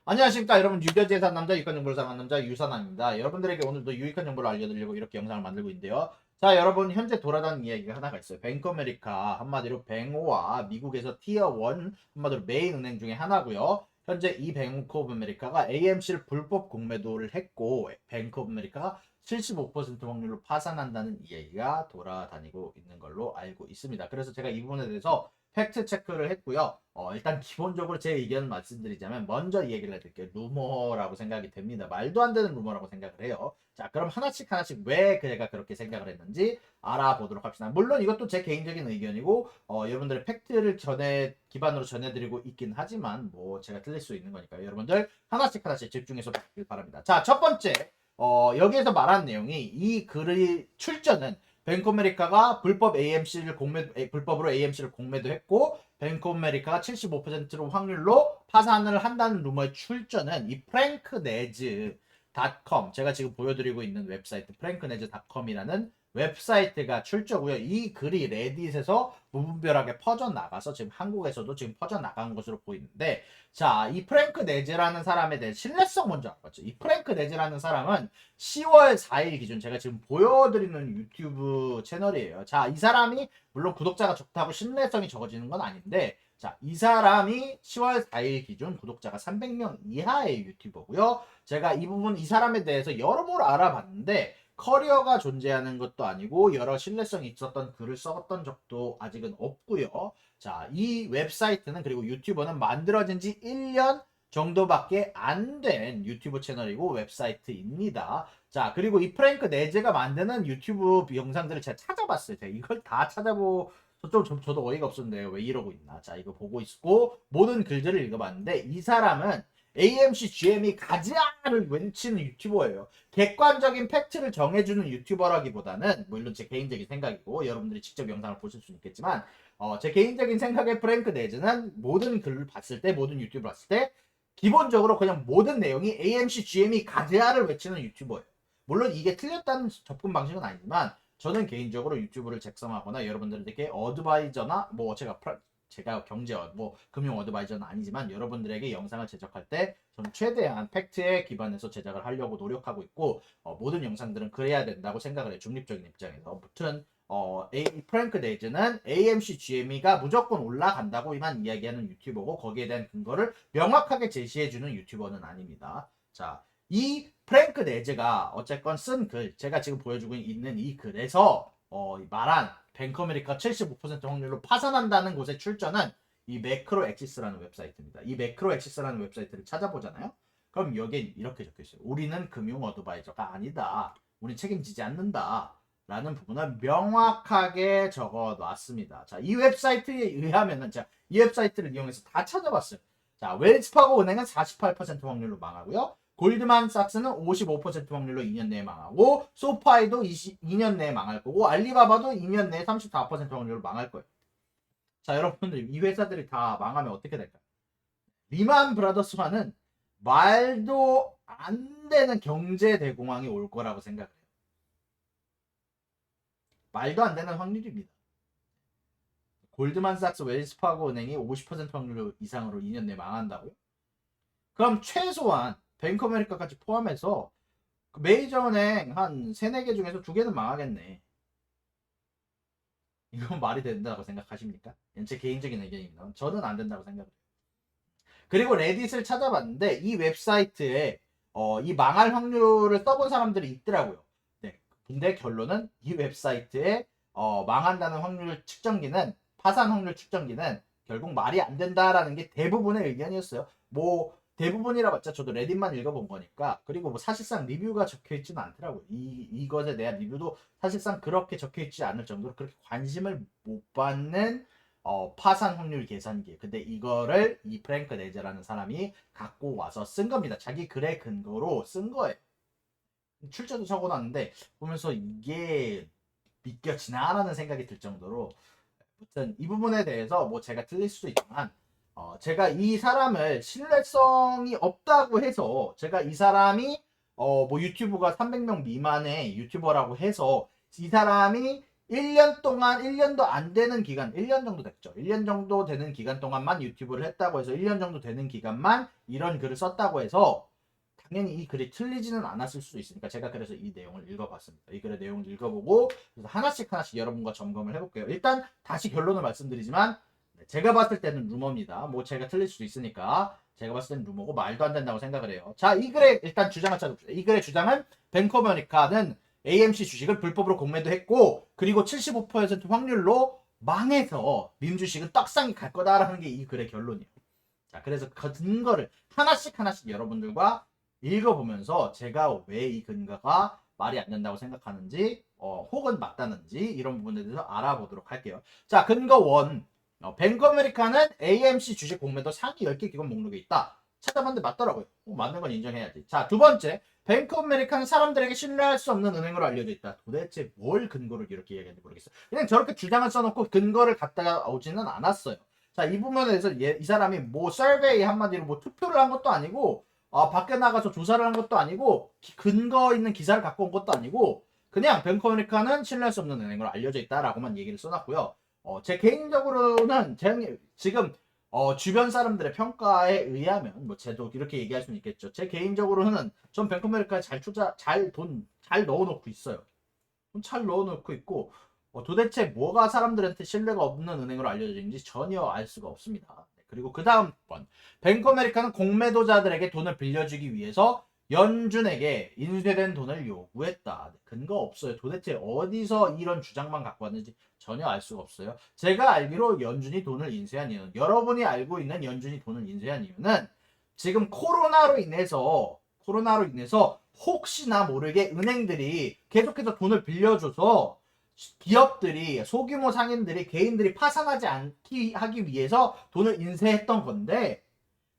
안녕하십니까 여러분. 유저지에 산 남자, 유익한 정보를 사랑하는 남자 유선남입니다. 여러분들에게 오늘도 유익한 정보를 알려드리려고 이렇게 영상을 만들고 있는데요. 자, 여러분, 현재 돌아다니는 이야기가 하나가 있어요. 뱅크 아메리카, 한마디로 뱅오와 미국에서 티어 1, 한마디로 메인 은행 중에 하나고요. 현재 이 뱅크 오브 아메리카가 AMC를 불법 공매도를 했고, 뱅크 오브 아메리카가 75% 확률로 파산한다는 이야기가 돌아다니고 있는 걸로 알고 있습니다. 그래서 제가 이 부분에 대해서 팩트 체크를 했고요. 일단 기본적으로 제 의견을 말씀드리자면 먼저 이 얘기를 해드릴게요. 루머라고 생각이 됩니다. 말도 안 되는 루머라고 생각을 해요. 자, 그럼 하나씩 왜 제가 그렇게 생각을 했는지 알아보도록 합시다. 물론 이것도 제 개인적인 의견이고 여러분들의 팩트를 기반으로 전해드리고 있긴 하지만 뭐 제가 틀릴 수 있는 거니까요. 여러분들 하나씩 집중해서 보시길 바랍니다. 자, 첫 번째 여기에서 말한 내용이 이 글의 출처는 뱅크 아메리카가 불법으로 AMC를 공매도했고 뱅크 아메리카가 75%로 확률로 파산을 한다는 루머의 출처는 이 franknez.com, 제가 지금 보여드리고 있는 웹사이트 franknez.com이라는 웹사이트가 출처고요. 이 글이 레딧에서 무분별하게 퍼져나가서 지금 한국에서도 지금 퍼져나간 것으로 보이는데, 자, 이 프랭크 네즈라는 사람에 대해 신뢰성 먼저 알아봤죠. 이 프랭크 네즈라는 사람은 10월 4일 기준 제가 지금 보여드리는 유튜브 채널이에요. 자, 이 사람이 물론 구독자가 적다고 신뢰성이 적어지는 건 아닌데, 자, 이 사람이 10월 4일 기준 구독자가 300명 이하의 유튜버고요. 제가 이 부분 이 사람에 대해서 여러모로 알아봤는데 커리어가 존재하는 것도 아니고 여러 신뢰성이 있었던 글을 써봤던 적도 아직은 없고요. 자, 이 웹사이트는 그리고 유튜버는 만들어진 지 1년 정도밖에 안 된 유튜브 채널이고 웹사이트입니다. 자, 그리고 이 프랭크 네즈가 만드는 유튜브 영상들을 제가 찾아봤어요. 제가 이걸 다 저도 어이가 없었는데요. 왜 이러고 있나. 자, 이거 보고 있고 모든 글들을 읽어봤는데 이 사람은 AMC GM이 가자를 외치는 유튜버예요. 객관적인 팩트를 정해주는 유튜버라기보다는 물론 제 개인적인 생각이고 여러분들이 직접 영상을 보실 수 있겠지만 제 개인적인 생각에 프랭크 네즈는 모든 글을 봤을 때, 모든 유튜브를 봤을 때 기본적으로 그냥 모든 내용이 AMC GM이 가자를 외치는 유튜버예요. 물론 이게 틀렸다는 접근 방식은 아니지만 저는 개인적으로 유튜브를 작성하거나 여러분들에게 어드바이저나 뭐 제가 뭐 금융 어드바이저는 아니지만 여러분들에게 영상을 제작할 때 저는 최대한 팩트에 기반해서 제작을 하려고 노력하고 있고 모든 영상들은 그래야 된다고 생각을 해요. 중립적인 입장에서. 아무튼 프랭크 네이즈는 AMC GME가 무조건 올라간다고만 이야기하는 유튜버고 거기에 대한 근거를 명확하게 제시해주는 유튜버는 아닙니다. 자, 이 프랭크 네즈가 어쨌건 쓴 글, 제가 지금 보여주고 있는 이 글에서 말한 뱅크 아메리카 75% 확률로 파산한다는 곳의 출처는 이 매크로 엑시스라는 웹사이트입니다. 이 매크로 엑시스라는 웹사이트를 찾아보잖아요. 그럼 여기에 이렇게 적혀있어요. 우리는 금융 어드바이저가 아니다. 우리는 책임지지 않는다. 라는 부분을 명확하게 적어 놨습니다. 자, 이 웹사이트에 의하면은 이 웹사이트를 이용해서 다 찾아봤어요. 자, 웰스파고 은행은 48% 확률로 망하고요. 골드만삭스는 55% 확률로 2년 내에 망하고 소파이도 2년 내에 망할 거고 알리바바도 2년 내에 34% 확률로 망할 거예요. 자, 여러분들 이 회사들이 다 망하면 어떻게 될까요? 리만 브라더스와는 말도 안 되는 경제 대공황이 올 거라고 생각해요. 말도 안 되는 확률입니다. 골드만삭스, 웰스파고 은행이 50% 확률 이상으로 2년 내에 망한다고요? 그럼 최소한 뱅크 아메리카까지 포함해서 메이저 은행 한 3, 4개 중에서 2개는 망하겠네. 이건 말이 된다고 생각하십니까? 제 개인적인 의견입니다. 저는 안 된다고 생각해요. 그리고 레딧을 찾아봤는데 이 웹사이트에 이 망할 확률을 써본 사람들이 있더라고요. 네. 근데 결론은 이 웹사이트에 망한다는 확률 측정기는, 파산 확률 측정기는 결국 말이 안 된다라는 게 대부분의 의견이었어요. 뭐 대부분이라 봤자 저도 레딧만 읽어본 거니까. 그리고 뭐 사실상 리뷰가 적혀 있지는 않더라고요. 이것에 대한 리뷰도 사실상 그렇게 적혀 있지 않을 정도로 그렇게 관심을 못 받는 파산 확률 계산기. 근데 이거를 이 프랭크 네즈라는 사람이 갖고 와서 쓴 겁니다. 자기 글의 근거로 쓴 거예요. 출처도 적어놨는데 보면서 이게 믿겨지나라는 생각이 들 정도로, 아무튼 이 부분에 대해서 뭐 제가 틀릴 수도 있지만 제가 이 사람을 신뢰성이 없다고 해서, 제가 이 사람이 뭐 유튜브가 300명 미만의 유튜버라고 해서 이 사람이 1년 동안 1년도 안 되는 기간 1년 정도 됐죠. 1년 정도 되는 기간 동안만 유튜브를 했다고 해서 1년 정도 되는 기간만 이런 글을 썼다고 해서 당연히 이 글이 틀리지는 않았을 수 있으니까 제가 그래서 이 내용을 읽어봤습니다. 이 글의 내용을 읽어보고 그래서 하나씩 여러분과 점검을 해볼게요. 일단 다시 결론을 말씀드리지만 제가 봤을 때는 루머입니다. 뭐 제가 틀릴 수도 있으니까 제가 봤을 때는 루머고 말도 안 된다고 생각을 해요. 자, 이 글의 일단 주장을 찾아봅시다. 이 글의 주장은 뱅크 오브 아메리카는 AMC 주식을 불법으로 공매도 했고 그리고 75% 확률로 망해서 민주식은 떡상이 갈 거다라는 게 이 글의 결론이에요. 자, 그래서 그 근거를 하나씩 여러분들과 읽어보면서 제가 왜 이 근거가 말이 안 된다고 생각하는지 혹은 맞다는지 이런 부분에 대해서 알아보도록 할게요. 자, 근거 1. 뱅크 아메리카는 AMC 주식 공매도 상위 10개 기관 목록에 있다. 찾아봤는데 맞더라고요. 맞는 건 인정해야지. 자, 두 번째. 뱅크 아메리카는 사람들에게 신뢰할 수 없는 은행으로 알려져 있다. 도대체 뭘 근거를 이렇게 얘기하는지 모르겠어요. 그냥 저렇게 주장을 써놓고 근거를 갖다가 오지는 않았어요. 자, 이 부분에 대해서 이 사람이 뭐 서베이 한마디로 뭐 투표를 한 것도 아니고 밖에 나가서 조사를 한 것도 아니고 근거 있는 기사를 갖고 온 것도 아니고 그냥 뱅크 아메리카는 신뢰할 수 없는 은행으로 알려져 있다라고만 얘기를 써놨고요. 제 개인적으로는 지금 주변 사람들의 평가에 의하면 뭐 제도 이렇게 얘기할 수는 있겠죠. 제 개인적으로는 전 뱅크 아메리카에 돈 잘 넣어놓고 있어요. 돈 잘 넣어놓고 있고 도대체 뭐가 사람들한테 신뢰가 없는 은행으로 알려진지 전혀 알 수가 없습니다. 그리고 그 다음 번 뱅크 아메리카는 공매도자들에게 돈을 빌려주기 위해서 연준에게 인쇄된 돈을 요구했다. 근거 없어요. 도대체 어디서 이런 주장만 갖고 왔는지 전혀 알 수가 없어요. 제가 알기로 연준이 돈을 인쇄한 이유는 여러분이 알고 있는 연준이 돈을 인쇄한 이유는 지금 코로나로 인해서 혹시나 모르게 은행들이 계속해서 돈을 빌려줘서 기업들이 소규모 상인들이 개인들이 파산하지 않기 하기 위해서 돈을 인쇄했던 건데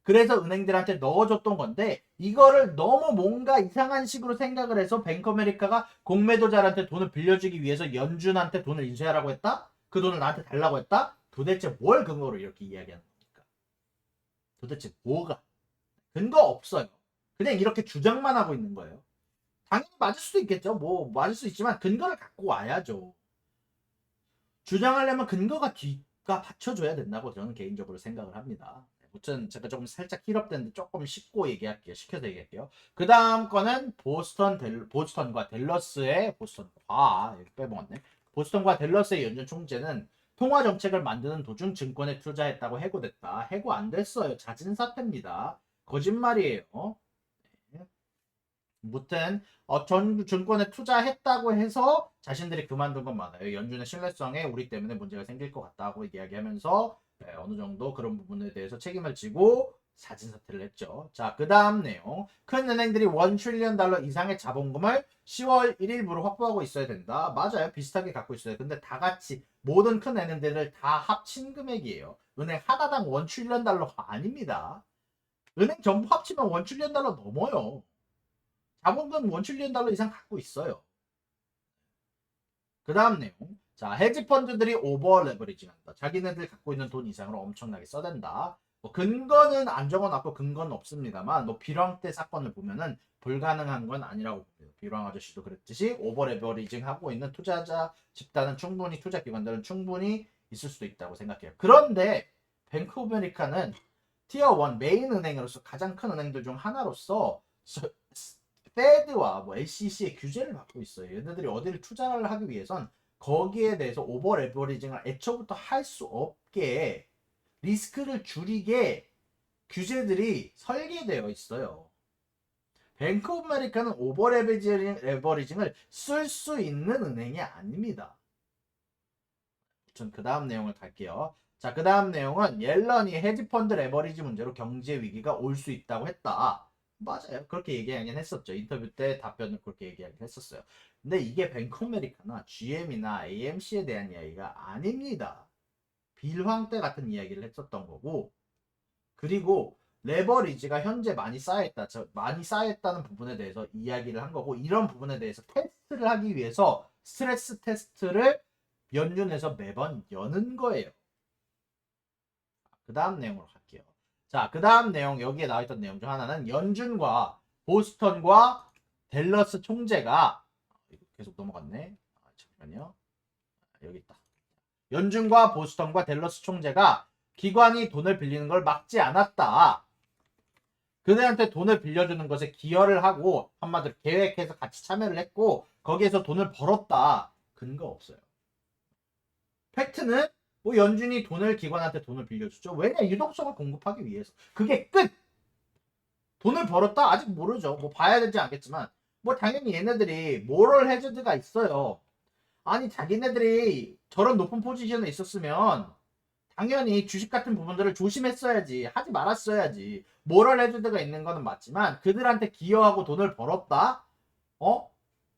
그래서 은행들한테 넣어줬던 건데 이거를 너무 뭔가 이상한 식으로 생각을 해서 뱅크 아메리카가 공매도자한테 돈을 빌려주기 위해서 연준한테 돈을 인쇄하라고 했다? 그 돈을 나한테 달라고 했다? 도대체 뭘 근거로 이렇게 이야기하는 겁니까? 도대체 뭐가? 근거 없어요. 그냥 이렇게 주장만 하고 있는 거예요. 당연히 맞을 수도 있겠죠. 뭐 맞을 수 있지만 근거를 갖고 와야죠. 주장하려면 근거가 뒤가 받쳐줘야 된다고 저는 개인적으로 생각을 합니다. 무튼 제가 조금 살짝 힐업됐는데 조금 쉽고 얘기할게요. 시켜서 얘기할게요. 그 다음 거는 보스턴과 댈러스의 보스턴과 빼먹었네. 보스턴과 댈러스의 연준 총재는 통화 정책을 만드는 도중 증권에 투자했다고 해고됐다. 해고 안 됐어요. 잦은 사태입니다. 거짓말이에요. 무튼 전 증권에 투자했다고 해서 자신들이 그만둔 건 많아요. 연준의 신뢰성에 우리 때문에 문제가 생길 것 같다고 이야기하면서 어느 정도 그런 부분에 대해서 책임을 지고 사진 사퇴를 했죠. 자, 그 다음 내용. 큰 은행들이 $1 trillion 이상의 자본금을 10월 1일부로 확보하고 있어야 된다. 맞아요. 비슷하게 갖고 있어요. 근데 다 같이 모든 큰 은행들을 다 합친 금액이에요. 은행 하나당 $1 trillion 아닙니다. 은행 전부 합치면 $1 trillion 넘어요. 자본금 $1 trillion 이상 갖고 있어요. 그 다음 내용. 자, 헤지펀드들이 오버 레버리징 한다. 자기네들 갖고 있는 돈 이상으로 엄청나게 써댄다. 뭐 근거는 안 적어놨고 근거는 없습니다만 뭐 비랑 때 사건을 보면은 불가능한 건 아니라고 봅니다. 비랑 아저씨도 그랬듯이 오버 레버리징 하고 있는 투자자 집단은 충분히 투자 기관들은 충분히 있을 수도 있다고 생각해요. 그런데 뱅크 오브 아메리카는 티어 1 메인 은행으로서 가장 큰 은행들 중 하나로서 페드와 뭐 SEC의 규제를 받고 있어요. 얘네들이 어디를 투자를 하기 위해선 거기에 대해서 오버 레버리징을 애초부터 할 수 없게 리스크를 줄이게 규제들이 설계되어 있어요. 뱅크 오브 아메리카는 오버 레버리징을 쓸 수 있는 은행이 아닙니다. 전 그 다음 내용을 갈게요. 자, 그 다음 내용은 옐런이 헤지펀드 레버리지 문제로 경제 위기가 올 수 있다고 했다. 맞아요. 그렇게 얘기하긴 했었죠. 인터뷰 때 답변을 그렇게 얘기하긴 했었어요. 근데 이게 뱅크 아메리카나 GM이나 AMC에 대한 이야기가 아닙니다. 빌황 때 같은 이야기를 했었던 거고 그리고 레버리지가 현재 많이 쌓여있다. 많이 쌓여있다는 부분에 대해서 이야기를 한 거고 이런 부분에 대해서 테스트를 하기 위해서 스트레스 테스트를 연준에서 매번 여는 거예요. 그 다음 내용으로 갈게요. 자, 그 다음 내용 여기에 나와있던 내용 중 하나는 연준과 보스턴과 댈러스 총재가 계속 넘어갔네. 잠깐만요. 여기 있다. 연준과 보스턴과 댈러스 총재가 기관이 돈을 빌리는 걸 막지 않았다. 그들한테 돈을 빌려주는 것에 기여를 하고 한마디로 계획해서 같이 참여를 했고 거기에서 돈을 벌었다. 근거 없어요. 팩트는 뭐 연준이 기관한테 돈을 빌려주죠. 왜냐? 유동성을 공급하기 위해서. 그게 끝! 돈을 벌었다? 아직 모르죠. 뭐 봐야 되지 않겠지만 뭐 당연히 얘네들이 모럴 해저드가 있어요. 아니 자기네들이 저런 높은 포지션에 있었으면 당연히 주식 같은 부분들을 조심했어야지. 하지 말았어야지. 모럴 해저드가 있는 거는 맞지만 그들한테 기여하고 돈을 벌었다?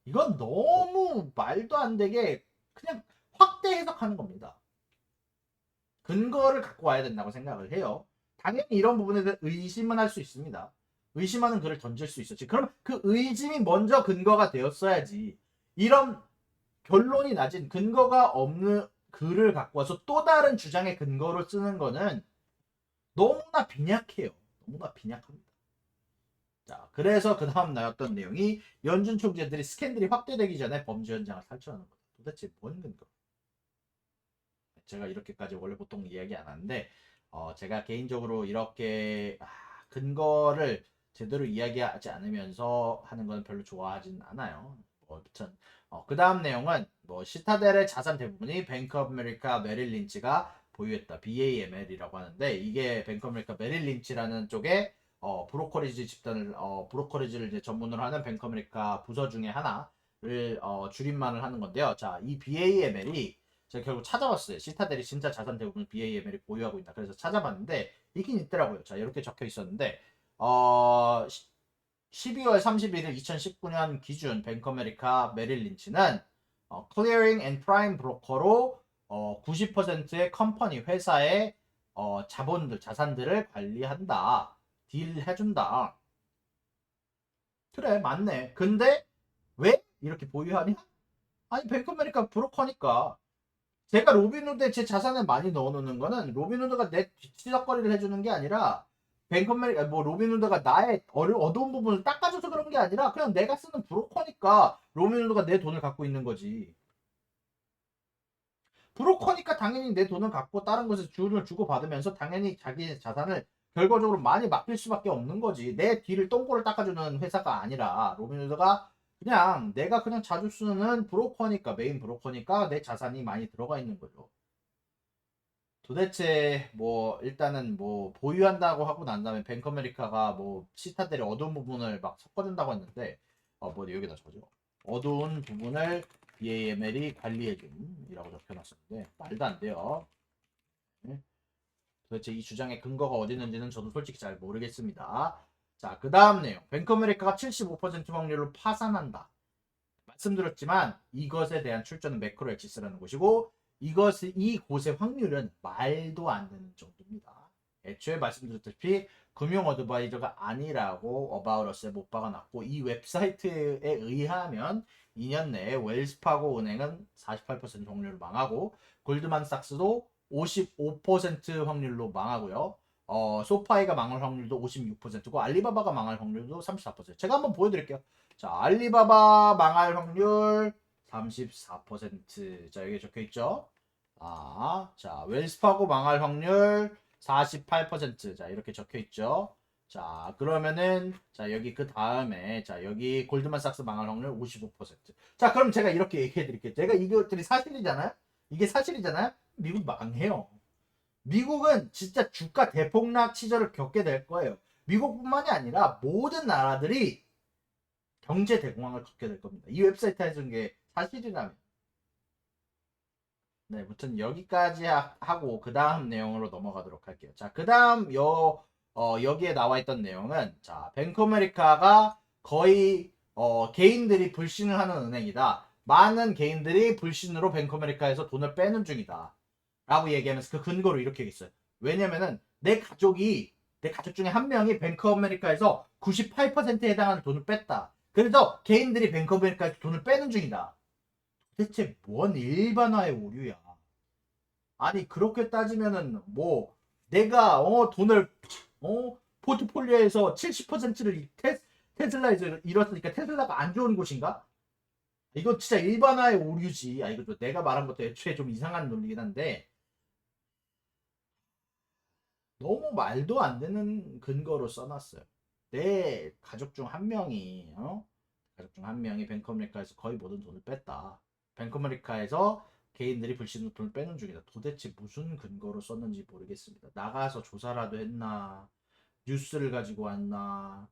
이건 너무 말도 안 되게 그냥 확대 해석하는 겁니다. 근거를 갖고 와야 된다고 생각을 해요. 당연히 이런 부분에 대해 의심은 할 수 있습니다. 의심하는 글을 던질 수 있었지. 그럼 그 의심이 먼저 근거가 되었어야지. 이런 결론이 낮은 근거가 없는 글을 갖고 와서 또 다른 주장의 근거를 쓰는 거는 너무나 빈약해요. 너무나 빈약합니다. 자, 그래서 그 다음 나왔던 내용이 연준 총재들이 스캔들이 확대되기 전에 범죄 현장을 탈출하는 거다. 도대체 뭔 근거? 제가 이렇게까지 원래 보통 이야기 안 하는데 제가 개인적으로 이렇게 근거를 제대로 이야기하지 않으면서 하는 건 별로 좋아하진 않아요. 아무튼 그 다음 내용은 시타델의 자산 대부분이 뱅크 오브 아메리카 메릴 린치가 보유했다. BAML이라고 하는데 이게 뱅크 오브 아메리카 메릴 린치라는 쪽에 브로커리지 집단을 브로커리지를 이제 전문으로 하는 뱅크 오브 아메리카 부서 중에 하나를 줄임말을 하는 건데요. 자, 이 BAML이 제가 결국 찾아봤어요. 시타델이 진짜 자산 대부분 BAML이 보유하고 있다. 그래서 찾아봤는데 있긴 있더라고요. 자, 이렇게 적혀 있었는데 12월 31일 2019년 기준 뱅크 아메리카 메릴 린치는 클리어링 앤 프라임 브로커로 90%의 컴퍼니 회사의 자본들 자산들을 관리한다. 딜 해준다. 그래 맞네. 근데 왜 이렇게 보유하냐? 아니 뱅크 아메리카 브로커니까. 제가 로빈후드에 제 자산을 많이 넣어놓는 거는 로빈후드가 내 뒤치덕거리를 해주는 게 아니라 뱅크 아메리카 로빈후드가 나의 어두운 부분을 닦아줘서 그런 게 아니라 그냥 내가 쓰는 브로커니까 로빈후드가 내 돈을 갖고 있는 거지. 브로커니까 당연히 내 돈을 갖고 다른 곳에 주를 주고 받으면서 당연히 자기 자산을 결과적으로 많이 맡길 수밖에 없는 거지. 내 뒤를 똥꼬를 닦아주는 회사가 아니라 로빈후드가 그냥 내가 그냥 자주 쓰는 브로커니까 메인 브로커니까 내 자산이 많이 들어가 있는 거죠. 도대체 일단은 보유한다고 하고 난 다음에 뱅크 아메리카가 시타델의 어두운 부분을 막 섞어준다고 했는데 여기다 적어줘. 어두운 부분을 BAML이 관리해줌이라고 적혀놨었는데 말도 안 돼요. 네? 도대체 이 주장의 근거가 어디 있는지는 저도 솔직히 잘 모르겠습니다. 자, 그 다음 내용. 뱅크 아메리카가 75% 확률로 파산한다. 말씀드렸지만 이것에 대한 출처는 매크로 엑시스라는 곳이고 이 곳의 확률은 말도 안 되는 정도입니다. 애초에 말씀드렸다시피 금융 어드바이저가 아니라고 어바웃어스에 못 박아놨고 이 웹사이트에 의하면 2년 내에 웰스파고 은행은 48% 확률로 망하고 골드만삭스도 55% 확률로 망하고요. 소파이가 망할 확률도 56%고 알리바바가 망할 확률도 34%. 제가 한번 보여드릴게요. 자, 알리바바 망할 확률 34%. 자, 여기 적혀 있죠. 자, 웰스파고 망할 확률 48%. 자, 이렇게 적혀 있죠. 자, 그러면은 자, 여기 그 다음에 자, 여기 골드만삭스 망할 확률 55%. 자, 그럼 제가 이렇게 얘기해 드릴게요. 제가 이것들이 사실이잖아요. 이게 사실이잖아요. 미국 망해요. 미국은 진짜 주가 대폭락 시절을 겪게 될 거예요. 미국뿐만이 아니라 모든 나라들이 경제 대공황을 겪게 될 겁니다. 이 웹사이트에 해준 게 사실이라면. 네, 무튼 여기까지 하고 그 다음 내용으로 넘어가도록 할게요. 자, 그 다음 여기에 나와 있던 내용은 자, 뱅크 아메리카가 거의 개인들이 불신을 하는 은행이다. 많은 개인들이 불신으로 뱅크 아메리카에서 돈을 빼는 중이다. 라고 얘기하면서 그 근거로 이렇게 얘기했어요. 왜냐면은 내 가족 중에 한 명이 뱅크 아메리카에서 98%에 해당하는 돈을 뺐다. 그래서 개인들이 뱅크 아메리카에서 돈을 빼는 중이다. 대체 뭔 일반화의 오류야. 아니 그렇게 따지면은 내가 돈을 포트폴리오에서 70%를 테슬라에서 잃었으니까 테슬라가 안 좋은 곳인가? 이거 진짜 일반화의 오류지. 이거 내가 말한 것도 애초에 좀 이상한 논리긴 한데 너무 말도 안 되는 근거로 써놨어요. 내 가족 중 한 명이 가족 중 한 명이 뱅커메리카에서 거의 모든 돈을 뺐다. 뱅커메리카에서 개인들이 불신으로 돈을 빼는 중이다. 도대체 무슨 근거로 썼는지 모르겠습니다. 나가서 조사라도 했나? 뉴스를 가지고 왔나?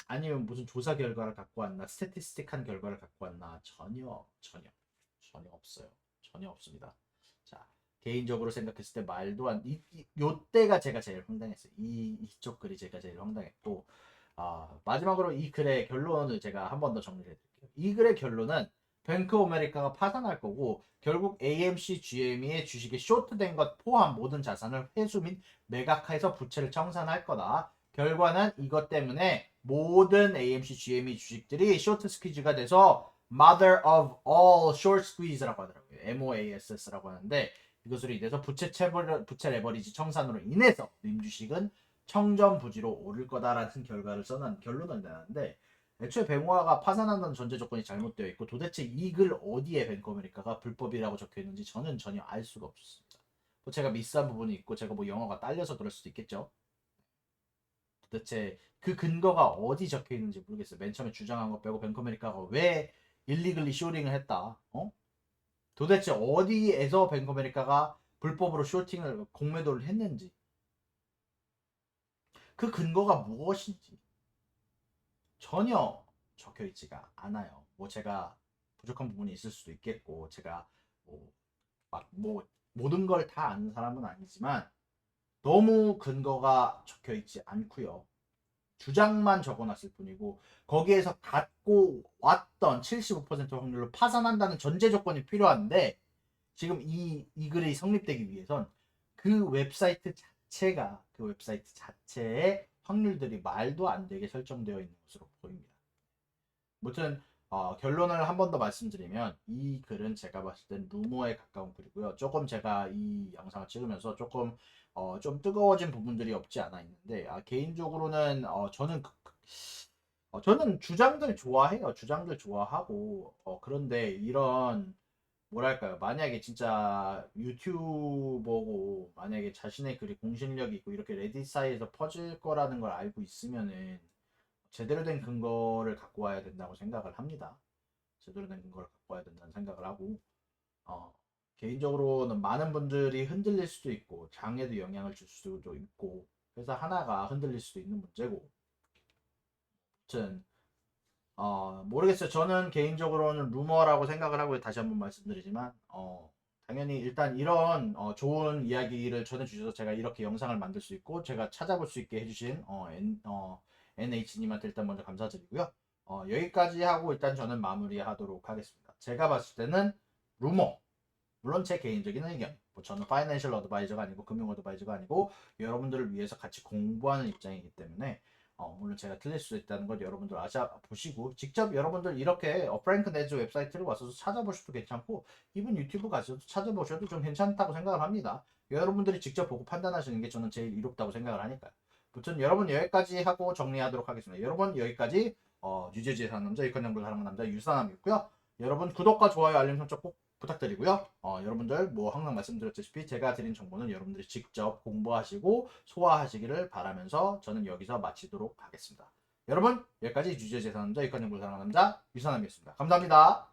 아니면 무슨 조사 결과를 갖고 왔나? 스태티스틱한 결과를 갖고 왔나? 전혀 없어요. 전혀 없습니다. 자, 개인적으로 생각했을 때 말도 안, 요때가 제가 제일 황당했어요. 이쪽 글이 제가 제일 황당했고, 마지막으로 이 글의 결론을 제가 한 번 더 정리해 드릴게요. 이 글의 결론은 뱅크 오브 아메리카가 파산할 거고, 결국 AMC GME의 주식이 쇼트된 것 포함 모든 자산을 회수 및 매각해서 부채를 청산할 거다. 결과는 이것 때문에 모든 AMC GME 주식들이 쇼트 스퀴즈가 돼서 Mother of all short squeeze라고 하더라고요. MOASS라고 하는데 이것으로 인해서 부채 레버리지 청산으로 인해서 림 주식은 청전부지로 오를 거다라는 결과를 써놓은 결론을 내놨는데 애초에 뱅호아가 파산한다는 전제 조건이 잘못되어 있고 도대체 이 글 어디에 뱅크 아메리카가 불법이라고 적혀 있는지 저는 전혀 알 수가 없었습니다. 뭐 제가 미스한 부분이 있고 제가 뭐 영어가 딸려서 그럴 수도 있겠죠. 도대체 그 근거가 어디 적혀 있는지 모르겠어요. 맨 처음에 주장한 거 빼고 뱅크 아메리카가 왜 일리글리 쇼링을 했다. 도대체 어디에서 뱅크 아메리카가 불법으로 쇼팅을 공매도를 했는지 그 근거가 무엇인지 전혀 적혀 있지가 않아요. 뭐 제가 부족한 부분이 있을 수도 있겠고 제가 뭐 모든 걸 다 아는 사람은 아니지만 너무 근거가 적혀 있지 않고요. 주장만 적어놨을 뿐이고 거기에서 갖고 왔던 75% 확률로 파산한다는 전제 조건이 필요한데 지금 이 글이 성립되기 위해선 그 웹사이트 자체의 확률들이 말도 안 되게 설정되어 있는 것으로 보입니다. 무튼 결론을 한 번 더 말씀드리면 이 글은 제가 봤을 땐 루머에 가까운 글이고요. 조금 제가 이 영상을 찍으면서 조금 좀 뜨거워진 부분들이 없지 않아 있는데 개인적으로는 저는 주장들 좋아해요. 주장들 좋아하고 그런데 이런 뭐랄까요? 만약에 진짜 유튜버고 만약에 자신의 글이 공신력이 있고 이렇게 레딧 사이에서 퍼질 거라는 걸 알고 있으면은 제대로 된 근거를 갖고 와야 된다고 생각을 합니다. 제대로 된 근거를 갖고 와야 된다는 생각을 하고 어, 개인적으로는 많은 분들이 흔들릴 수도 있고 장에도 영향을 줄 수도 있고 회사 하나가 흔들릴 수도 있는 문제고 아무튼 모르겠어요. 저는 개인적으로는 루머라고 생각을 하고 다시 한번 말씀드리지만 당연히 일단 이런 좋은 이야기를 전해주셔서 제가 이렇게 영상을 만들 수 있고 제가 찾아볼 수 있게 해주신 NH님한테 일단 먼저 감사드리고요. 여기까지 하고 일단 저는 마무리하도록 하겠습니다. 제가 봤을 때는 루머 물론 제 개인적인 의견 뭐 저는 파이낸셜 어드바이저가 아니고 금융 어드바이저가 아니고 여러분들을 위해서 같이 공부하는 입장이기 때문에 물론 제가 틀릴 수 있다는 걸 여러분들 보시고 직접 여러분들 이렇게 프랭크 네즈 웹사이트를 와서 찾아보셔도 괜찮고 이분 유튜브 가셔도 찾아보셔도 좀 괜찮다고 생각을 합니다. 여러분들이 직접 보고 판단하시는 게 저는 제일 이롭다고 생각을 하니까요. 아무튼 여러분 여기까지 하고 정리하도록 하겠습니다. 여러분 여기까지 뉴저지에 사는 남자 유컨영을 사랑하는 남자 유사남이었고요. 여러분 구독과 좋아요 알림 설정 꼭 부탁드리고요. 여러분들 뭐 항상 말씀드렸다시피 제가 드린 정보는 여러분들이 직접 공부하시고 소화하시기를 바라면서 저는 여기서 마치도록 하겠습니다. 여러분 여기까지 유재재산남자 이칸영을 사랑하는 남자 유산남이었습니다. 감사합니다.